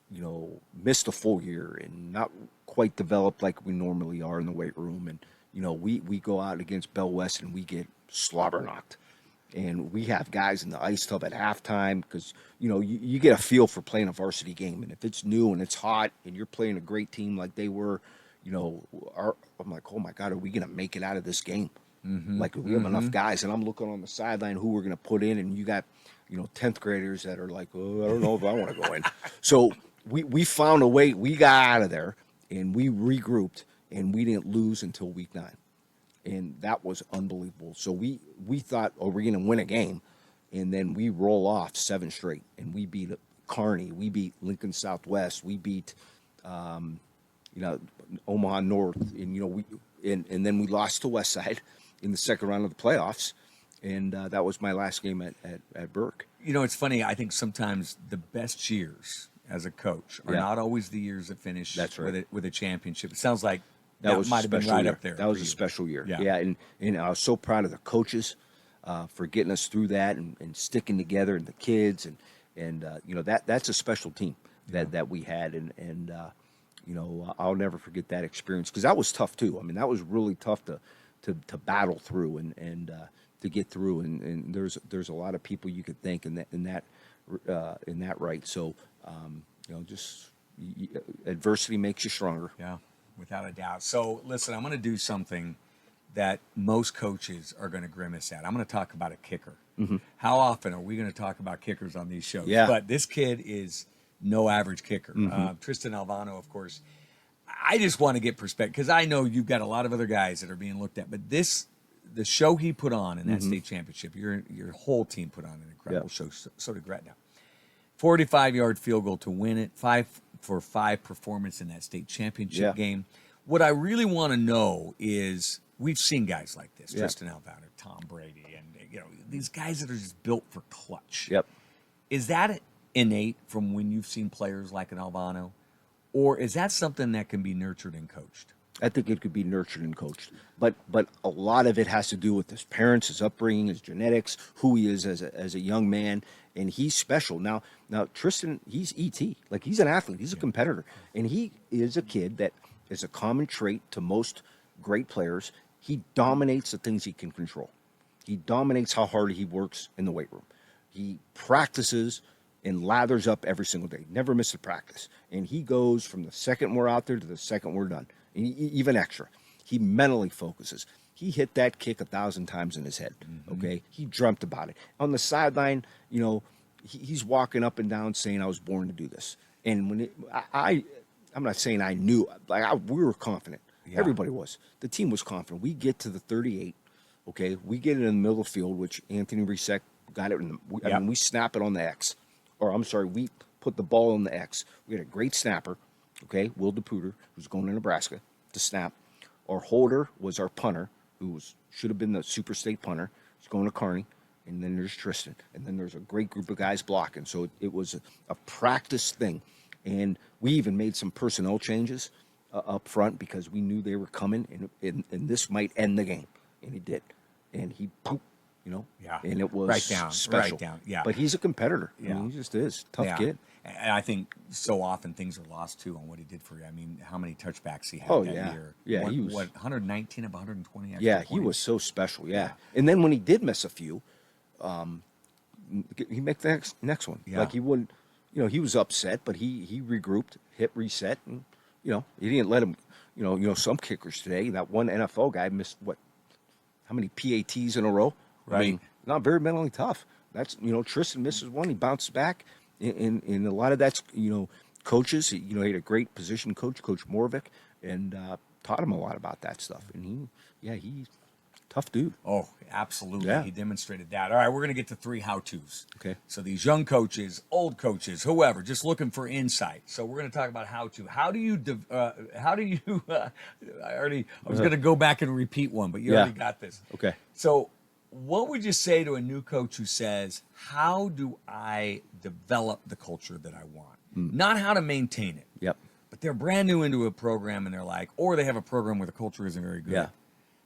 you know, missed a full year and not quite developed like we normally are in the weight room. And, you know, we go out against Bell West and we get slobber knocked. And we have guys in the ice tub at halftime, because, you know, you get a feel for playing a varsity game. And if it's new and it's hot and you're playing a great team like they were, you know, I'm like, oh my God, are we going to make it out of this game? Like, we have enough guys. And I'm looking on the sideline who we're going to put in, and you got, you know, 10th graders that are like, oh, I don't know if I want to go in. So we found a way. We got out of there, and we regrouped, and we didn't lose until week 9. And that was unbelievable. So we thought, oh, we're going to win a game. And then we roll off 7 straight, and we beat Kearney. We beat Lincoln Southwest. We beat, you know, Omaha North. And, you know, and then we lost to Westside in the second round of the playoffs. And that was my last game at Burke. You know, it's funny. I think sometimes the best years as a coach are not always the years that finish with a championship. It sounds like That might have been right year. up there. That was for a you. special year. Yeah. And I was so proud of the coaches for getting us through that and sticking together, and the kids, and that's a special team that we had, and I'll never forget that experience, because that was tough too. I mean, that was really tough to battle through and to get through, and there's a lot of people you could thank in that right. So adversity makes you stronger. Yeah, without a doubt. So listen, I'm going to do something that most coaches are going to grimace at. I'm going to talk about a kicker. How often are we going to talk about kickers on these shows? Yeah. But this kid is no average kicker. Tristan Alvano, of course. I just want to get perspective, because I know you've got a lot of other guys that are being looked at, but the show he put on in that state championship, your whole team put on an incredible show. So did Gretna. 45-yard field goal to win it, 5-for-5 performance in that state championship game. What I really want to know is, we've seen guys like this, Tristan Alvano, Tom Brady, and these guys that are just built for clutch. Yep. Is that innate from when you've seen players like an Alvano, or is that something that can be nurtured and coached? I think it could be nurtured and coached, but a lot of it has to do with his parents, his upbringing, his genetics, who he is as a young man, and he's special. Now Tristan, he's ET, like he's an athlete, he's a competitor, and he is a kid that is a common trait to most great players. He dominates the things he can control. He dominates how hard he works in the weight room. He practices and lathers up every single day. Never misses a practice. And he goes from the second we're out there to the second we're done, and even extra. He mentally focuses. He hit that kick 1,000 times in his head. Okay, he dreamt about it. On the sideline, he's walking up and down saying, "I was born to do this." And when I'm not saying I knew, we were confident. Yeah. Everybody was. The team was confident. We get to the 38. Okay, we get it in the middle of the field, which Anthony Reset got it. I mean, we snap it on the X. Or I'm sorry, we put the ball on the X. We had a great snapper, okay, Will DePuter, who's going to Nebraska to snap. Our holder was our punter, who should have been the super state punter. He's going to Kearney. And then there's Tristan. And then there's a great group of guys blocking. So it was a practice thing. And we even made some personnel changes up front, because we knew they were coming, and this might end the game. And he did. And he pooped. And it was special. Right down, yeah. But he's a competitor. Yeah. I mean, he just is. Tough kid. And I think so often things are lost, too, on what he did for you. I mean, how many touchbacks he had that year. Yeah, he was 119 of 120 extra he points. was so special, And then when he did miss a few, he made the next one. Yeah. Like he wouldn't, he was upset, but he regrouped, hit reset, and, he didn't let him, some kickers today, that one NFL guy missed, how many PATs in a row? Right. I mean, not very mentally tough. That's, Tristan misses one, he bounced back. And a lot of that's, coaches. He had a great position coach, Coach Morvick, and taught him a lot about that stuff. And he's tough dude. Oh, absolutely. Yeah. He demonstrated that. All right, we're going to get to 3 how-tos. Okay. So these young coaches, old coaches, whoever, just looking for insight. So we're going to talk about how-to. I was going to go back and repeat one, but you already got this. Okay. So what would you say to a new coach who says, how do I develop the culture that I want? Not how to maintain it. Yep. But they're brand new into a program, and they're like, or they have a program where the culture isn't very good. Yeah.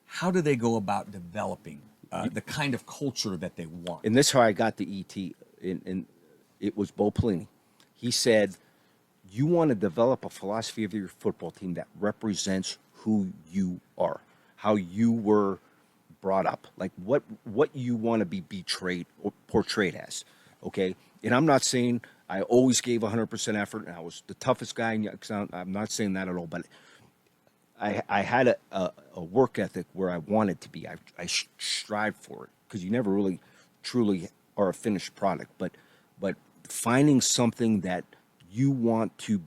How do they go about developing the kind of culture that they want? And this is how I got the ET, and it was Bo Pelini. He said, you want to develop a philosophy of your football team that represents who you are, how you were brought up, like what you want to be betrayed or portrayed as, okay? And I'm not saying I always gave 100% effort and I was the toughest guy. I'm not saying that at all, but I had a work ethic where I wanted to be. I strived for it, because you never really truly are a finished product. But finding something that you want to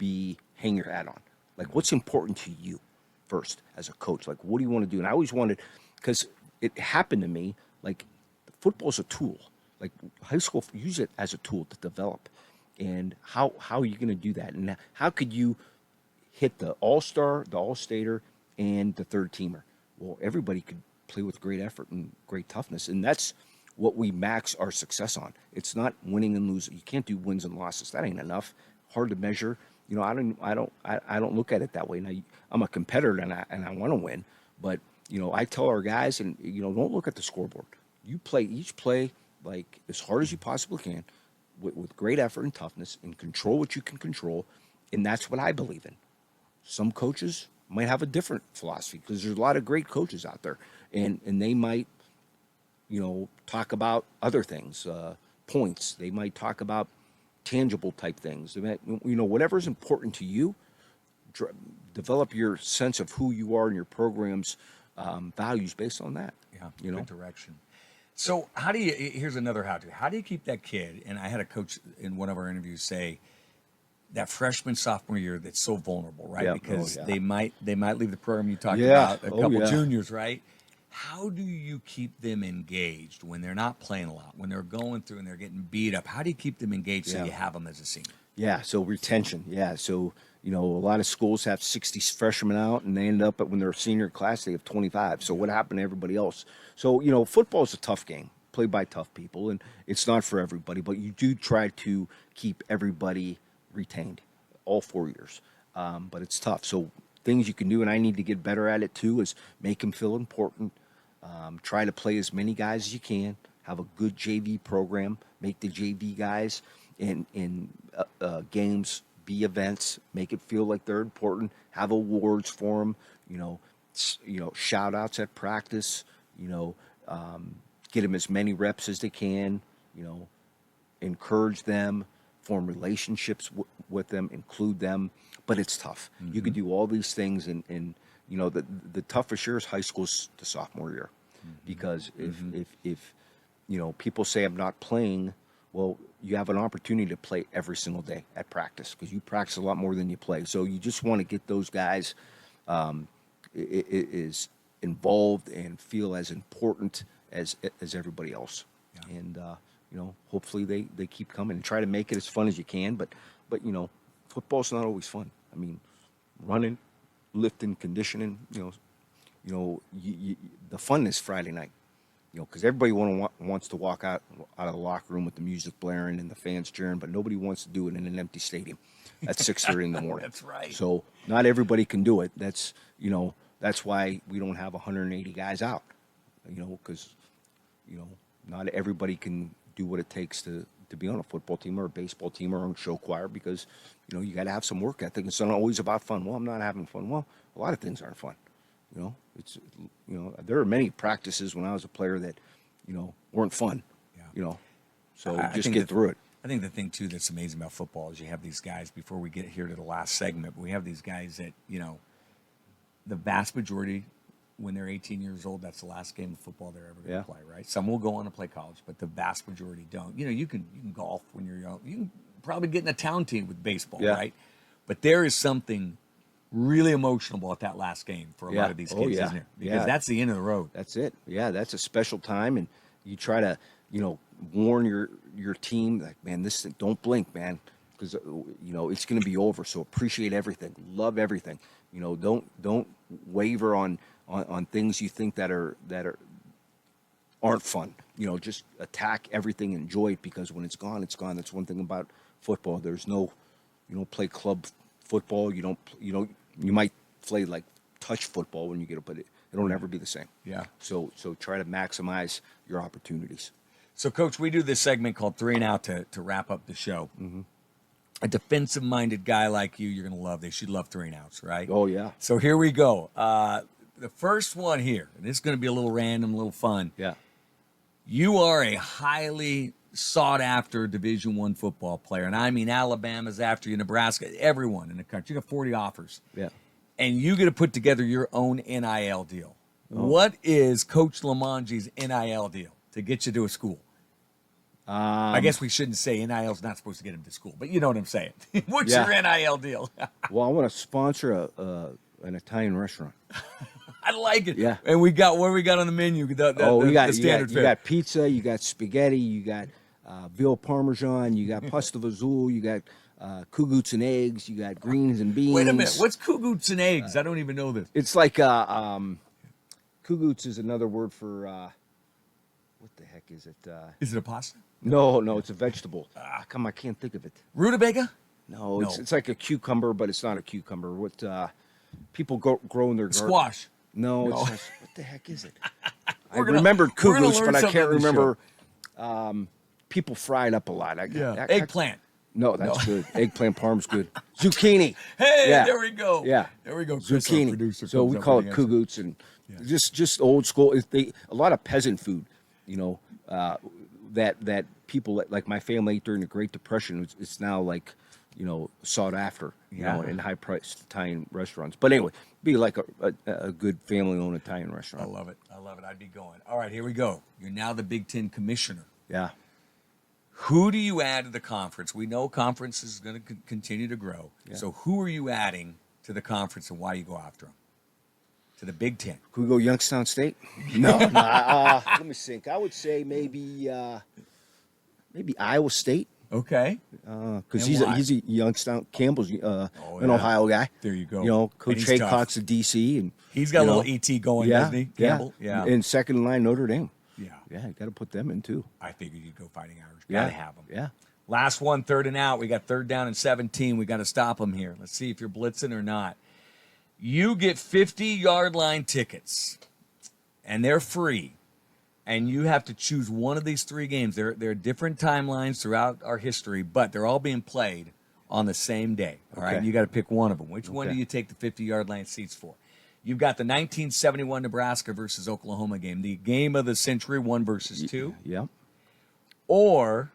hang your hat on, like what's important to you first as a coach. Like what do you want to do? And I always wanted, because it happened to me. Like football's a tool. Like high school, use it as a tool to develop. And how are you going to do that? And how could you hit the all-star, the all-stater, and the third-teamer? Well, everybody could play with great effort and great toughness, and that's what we max our success on. It's not winning and losing. You can't do wins and losses. That ain't enough. Hard to measure. I don't look at it that way. Now, I'm a competitor and I want to win, but I tell our guys, and don't look at the scoreboard. You play each play like as hard as you possibly can, with great effort and toughness, and control what you can control, and that's what I believe in. Some coaches might have a different philosophy because there's a lot of great coaches out there, and they might talk about other things, points. They might talk about tangible type things. They might, whatever's important to you. Develop your sense of who you are and your program's values based on that. Yeah, good direction. So here's another how-to. How do you keep that kid? And I had a coach in one of our interviews say that freshman, sophomore year that's so vulnerable, right? Yeah. Because they might leave the program. You talked Yeah. about a couple Yeah. juniors, right? How do you keep them engaged when they're not playing a lot, when they're going through and they're getting beat up? How do you keep them engaged so you have them as a senior? Yeah, so retention. Yeah, so a lot of schools have 60 freshmen out, and they end up when they're a senior class, they have 25. So what happened to everybody else? So football is a tough game, played by tough people, and it's not for everybody. But you do try to keep everybody retained, all 4 years. But it's tough. So things you can do, and I need to get better at it too, is make them feel important. Try to play as many guys as you can. Have a good JV program. Make the JV guys in games be events. Make it feel like they're important. Have awards for them. Shout outs at practice. Get them as many reps as they can. Encourage them. Form relationships with them. Include them. But it's tough. Mm-hmm. You can do all these things, and the toughest year is high school to sophomore year, because if people say I'm not playing, well, you have an opportunity to play every single day at practice because you practice a lot more than you play. So you just want to get those guys is involved and feel as important as everybody else, and hopefully they keep coming and try to make it as fun as you can. But football's not always fun. I mean, running, lifting, conditioning, the fun is Friday night, because everybody wants to walk out of the locker room with the music blaring and the fans cheering, but nobody wants to do it in an empty stadium at 6:30 in the morning. That's right. So not everybody can do it. That's why we don't have 180 guys out, because not everybody can do what it takes to be on a football team or a baseball team or on show choir, because you got to have some work ethic. It's not always about fun. Well, I'm not having fun. Well, a lot of things aren't fun. It's there are many practices when I was a player that weren't fun. Yeah. So just get through it. I think the thing too that's amazing about football is you have these guys. Before we get here to the last segment, we have these guys that the vast majority, when they're 18 years old, that's the last game of football they're ever going to play, right? Some will go on to play college, but the vast majority don't. You can golf when you're young. You can probably get in a town team with baseball, right? But there is something really emotional about that last game for a lot of these kids, isn't there? Because that's the end of the road. That's it. Yeah, that's a special time, and you try to, warn your team, like, man, don't blink, man, because it's going to be over. So appreciate everything, love everything. Don't waver on things you think that aren't fun. Just attack everything, enjoy it, because when it's gone, it's gone. That's one thing about football. There's no, you don't play club football. You might play like touch football when you get it, but it'll never be the same. Yeah. So try to maximize your opportunities. So, Coach, we do this segment called 3 and Out to wrap up the show. Mm-hmm. A defensive-minded guy like you're going to love. They should love 3 and Outs, right? Oh, yeah. So here we go. The first one here, and this is going to be a little random, a little fun. Yeah. You are a highly sought-after Division I football player, and I mean Alabama's after you, Nebraska, everyone in the country. You got 40 offers. Yeah. And you got to put together your own NIL deal. Oh. What is Coach Limongi's NIL deal to get you to a school? I guess we shouldn't say NIL is not supposed to get him to school, but you know what I'm saying. What's your NIL deal? Well, I want to sponsor an Italian restaurant. I like it. Yeah. And what do we got on the menu? The standard fare. You got pizza, you got spaghetti, you got veal parmesan, you got pasta vazul, you got kugouts and eggs, you got greens and beans. Wait a minute. What's kugouts and eggs? I don't even know this. It's like kugouts is another word for what the heck is it? Is it a pasta? No, it's a vegetable. Come on, I can't think of it. Rutabaga? No, it's like a cucumber, but it's not a cucumber. What people grow in their garden. Squash. No, it's just, what the heck is it? I We're gonna- remembered we're gonna cougars, learn but I something can't on this remember. People fry it up a lot. Eggplant. No, that's good. Eggplant parm's good. Zucchini. Hey, Yeah. there we go. Yeah. There we go. Chris, our Zucchini. producer, So comes we up call with it the answer. kugouts and just old school. A lot of peasant food, that people like my family ate during the Great Depression. It's now like, sought after, in high priced Italian restaurants. But anyway, be like a good family owned Italian I restaurant. love it. I'd be going. All right, here we go. You're now the Big Ten commissioner. Yeah. Who do you add to the conference? We know conference is going to continue to grow. Yeah. So who are you adding to the conference and why you go after them? To the Big Ten. Could we go Youngstown State? No. Let me think. I would say maybe Iowa State. Okay. Because And why? he's a Youngstown Campbell's an yeah. Ohio guy. There you go. Coach And he's tough. Haycock's a DC, and He's got a little ET going, doesn't he? Campbell? Yeah. And second in line Notre Dame. Yeah. Yeah, you got to put them in too. I figured you'd go Fighting Irish. Yeah. Got to have them. Yeah. Last one, 3rd and out. We got 3rd down and 17. We got to stop them here. Let's see if you're blitzing or not. You get 50-yard line tickets, and they're free. And you have to choose one of these 3 games. There are different timelines throughout our history, but they're all being played on the same day. All right, Okay. you got to pick one of them. Which one do Okay. you take the 50-yard line seats for? You've got the 1971 Nebraska versus Oklahoma game, the game of the century, 1 versus 2. Yeah. Or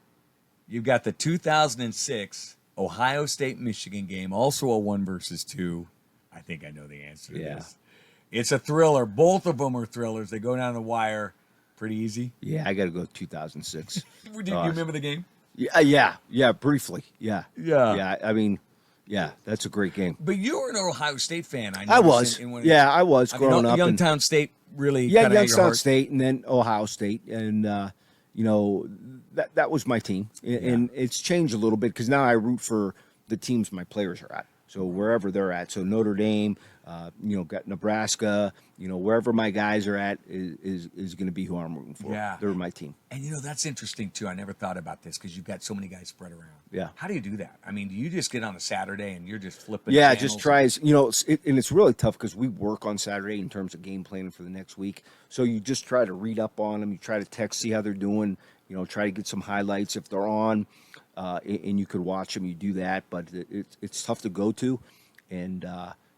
you've got the 2006 Ohio State-Michigan game, also a 1 versus 2. I think I know the answer to Yeah. this. It's a thriller. Both of them are thrillers. They go down the wire pretty easy. Yeah, I got to go 2006. Do you remember the game? Yeah, briefly. Yeah. Yeah. Yeah, I mean, yeah, that's a great game. But you were an Ohio State fan. I was. I was growing up. Youngstown State really Yeah, kind of Youngstown State and then Ohio State. And, that was my team. And it's changed a little bit because now I root for the teams my players are at. So wherever they're at. So Notre Dame, got Nebraska, wherever my guys are at is going to be who I'm rooting for. Yeah. They're my team. And, that's interesting, too. I never thought about this because you've got so many guys spread around. Yeah. How do you do that? I mean, do you just get on a Saturday and you're just flipping Yeah, channels? just tries, and it's really tough because we work on Saturday in terms of game planning for the next week. So you just try to read up on them. You try to text, see how they're doing, try to get some highlights if they're on, and you could watch them. You do that, but it's tough to go to, and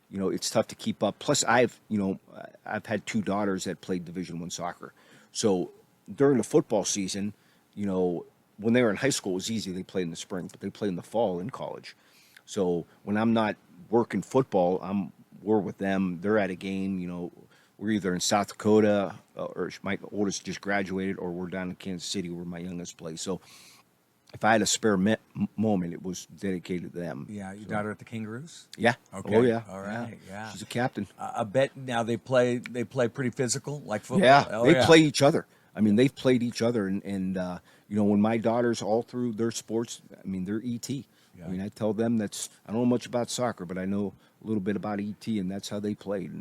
it's tough to keep up. Plus, I've had 2 daughters that played Division I soccer, so during the football season, when they were in high school, it was easy. They played in the spring, but they play in the fall in college. So when I'm not working football, we're with them. They're at a game. We're either in South Dakota, or my oldest just graduated, or we're down in Kansas City where my youngest plays. So if I had a spare moment, it was dedicated to them. Yeah, your daughter at the Kangaroos? Yeah. Okay. Oh yeah. All right. Yeah. She's a captain. I bet now they play pretty physical, like football. Yeah. Oh, They play each other. I mean, they've played each other, and when my daughters all through their sports, I mean, they're ET. Yeah. I mean, I tell them I don't know much about soccer, but I know a little bit about ET, and that's how they played,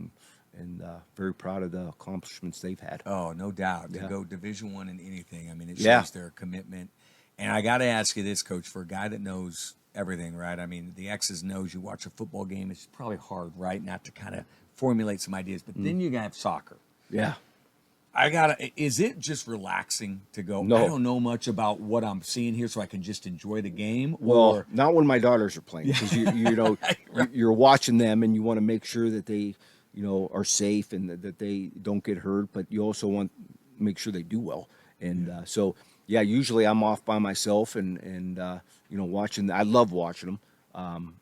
and very proud of the accomplishments they've had. Oh, no doubt. To Yeah. go Division I in anything, I mean, it Yeah. shows their commitment. And I got to ask you this, Coach, for a guy that knows everything, right? I mean, the X's and O's. You watch a football game, it's probably hard, right, not to kind of formulate some ideas. But then you have soccer. Yeah. Is it just relaxing to go, No. I don't know much about what I'm seeing here, so I can just enjoy the game? Well, Or, not when my daughters are playing, because you're watching them, and you want to make sure that they are safe and that they don't get hurt, but you also want to make sure they do well. And so usually I'm off by myself and watching. I love watching them,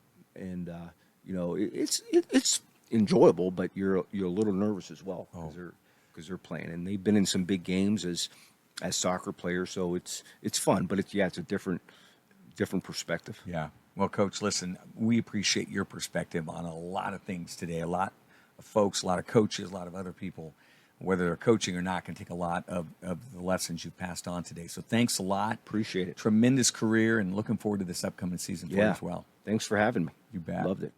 it's enjoyable, but you're a little nervous as well because they're playing, and they've been in some big games as soccer players, so it's fun, but it's a different perspective. yeah. Well, Coach, listen, we appreciate your perspective on a lot of things today. A lot of folks, a lot of coaches, a lot of other people, whether they're coaching or not, can take a lot of the lessons you've passed on today. So thanks a lot. Appreciate it. Tremendous career, and looking forward to this upcoming season for you as well. Thanks for having me. You bet. Loved it.